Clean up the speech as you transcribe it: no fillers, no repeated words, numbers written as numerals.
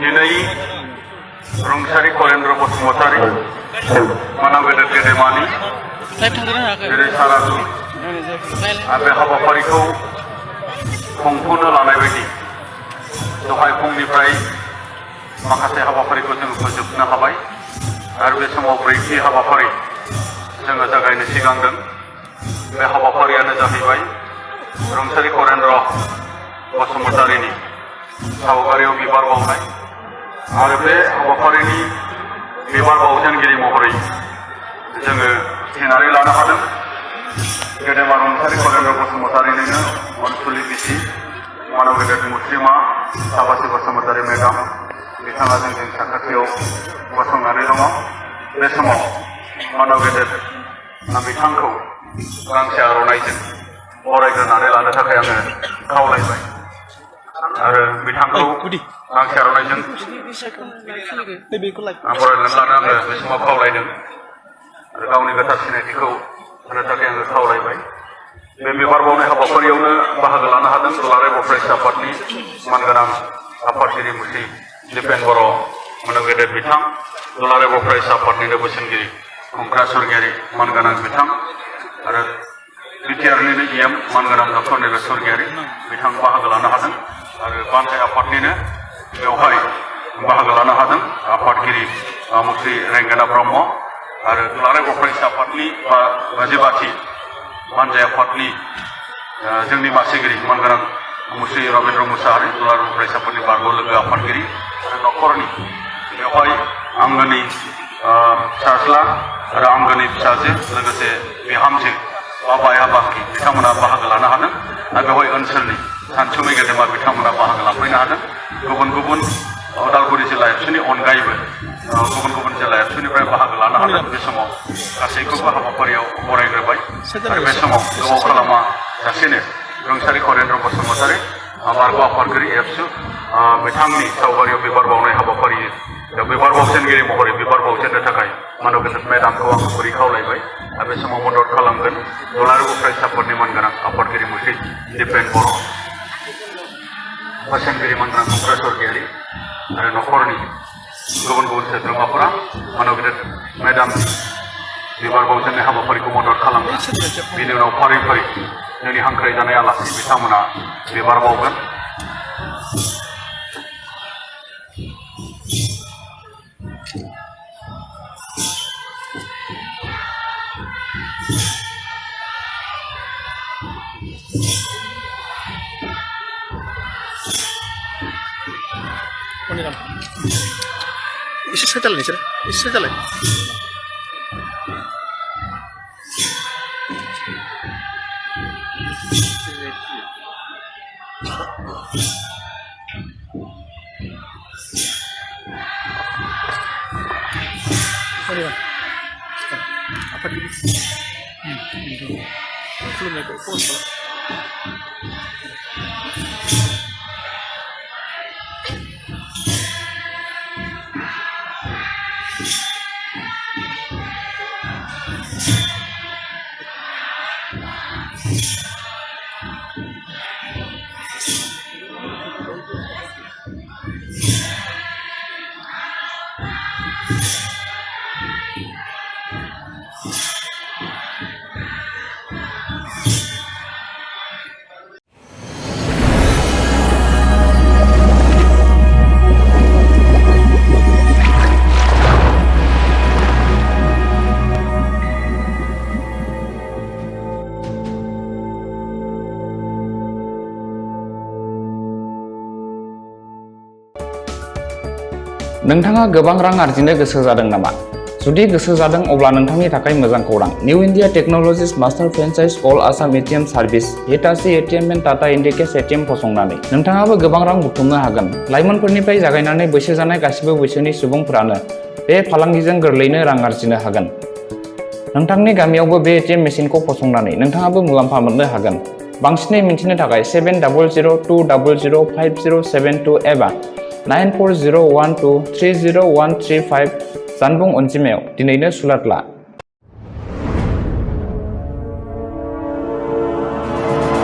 दिनै रुंसारि करेन्द्र बसुमतारी मानाव गेदेर गेदेमानि जेरै सारादु बे हाबाफारिखौ खुंफुंनो लानाय बायदि दहाय फुंनिफ्राय माखासे हाबाफारिखौ जों फोजोबनो हाबाय आरो बे समाव ब्रैथि हाबाफारि जोङो जागायनो सिगांदों। बे हाबाफारियानो जाहैबाय रुंसारि करेन्द्र बसुमतारीनि सावगारियाव बिबार बावनाय आरो बे हाबाफारिनि बिबार बावजेनगिरि महरै जोङो थिनानै लानो हादों गेदेमा रुंसारि करेन्द्र बसुमतारीनिनो अनसुलि बिसि मानव गेदेर मुस्लिमा साबासि बसुमतारी मेडाम बिथाङा जोंजों साखाथियाव गसंनानै दङ। बे समाव मानव गेदेर बिथांखौ गांसे आर'नाइजों बरायग्रोनानै लानो थाखाय आङो खावलायबाय आरो बिथांखौ गांसे आर'नाइजों बरायनानै लानो आङो बे समाव खावलायदों आरो गावनि गोथार सिनायथिखौ होनो थाखाय आङो खावलायबाय। बे बिबार बावनाय हाबाफारियावनो बाहागो लानो हादों दुलाराय बर' फरायसा आफादनि मानगोनां आफादगिरि मुस्रि दिपेन बर' मानव गेदेर बिथां, दुलाराय बर' फरायसा आफादनिनो बोसोनगिरि खुंख्रा स्वर्गियारि मानगोनां बिथां आरो बिटिआरनिनो इएम मानगोनां डक्टर निलेश स्वर्गियारि बिथां बाहागो लानो हादों आरो बान्थाइ आफादनिनो बेवहाय बाहागो लानो हादों आफादगिरि मुस्रि रेंगेना ब्रह्म आरो दुलाराय बर' फरायसा आफादनि बाजिबाथि मानजाय आफादनि जोंनि मासिगिरि मानगोनां मुस्रि रबीन्द्र मुसाहारि दुलाराय बर' फरायसा आफादनि बारग' लोगो आफादगिरि आरो न'खरनि बेवहाय आंगोनि फिसाज्ला आरो आंगोनि फिसाजो लोगोसे बिहामजो बाया बाखि बिथांमोना बाहागो लानो हादों आरो बेवहाय ओनसोलनि सानसुमै गेदेमा बिथांमोना बाहागो लाफैनो हादों। गुबुन गुबुन उदालगुरि जिल्ला एबसुनि अनगायैबो गुबुन गुबुन जिल्ला एबसुनिफ्राय बाहागो लानो हादों। बे समाव गासैखौबो हाबाफारियाव बरायग्रोबाय आरो बे समाव गोबाव खालामा जासेनो रुंसारि करेन्द्र बसुमतारी बारग' आफादगिरि एबसु बिथांनि सावगारियाव बिबार बावनाय हाबाफारि बिबार बावजेनगिरि महरै बिबार बावजेननो थाखाय मानव गेदेर मेडामखौ आं गुरै खावलायबाय आरो बे समाव मदद खालामगोन दुलाराय बर' फरायसा आफादनि मानगोनां आफादगिरि मुस्रि दिपेन बर' बोसोनगिरि मानगोनां खुंख्रा स्वर्गियारि आरो न'खरनि गुबुन गुबुन सोद्रोमाफोरा मानव गेदेर मेडामनि बिबार बावजेननाय हाबाफारिखौ मदद खालामगोन। बिनि उनाव फारि फारि जोंनि हांख्रायजानाय आलासि बिथांमोना बिबार बावगोन। एसे साइड जालाय नोंसोर एसे साइड जालाय खुलुमनायखौ पस्ट नोंथाङा गोबां रां आर्जिनो गोसो जादों नामा? जुदि गोसो जादों अब्ला नोंथांनि थाखाय मोजां खौरां। New India Technologies master franchise all Assam ATM service Hitachi ATM and Tata Indicash ATM फसंनानै नोंथाङाबो गोबां रां बुथुमनो हागोन। लाइमोनफोरनिफ्राय जागायनानै बैसो जानाय गासिबो बैसोनि सुबुंफोरानो बे फालांगिजों गोरलैयैनो रां आर्जिनो हागोन। नोंथांनि गामियावबो बे एटिएम मेसिनखौ फसंनानै नोंथाङाबो मुलाम्फा मोननो हागोन। बांसिनै मिन्थिनो थाखाय 7002005072 एबा 9401230135 जानबुं अनजिमायाव दिनैनो सुलाद ला।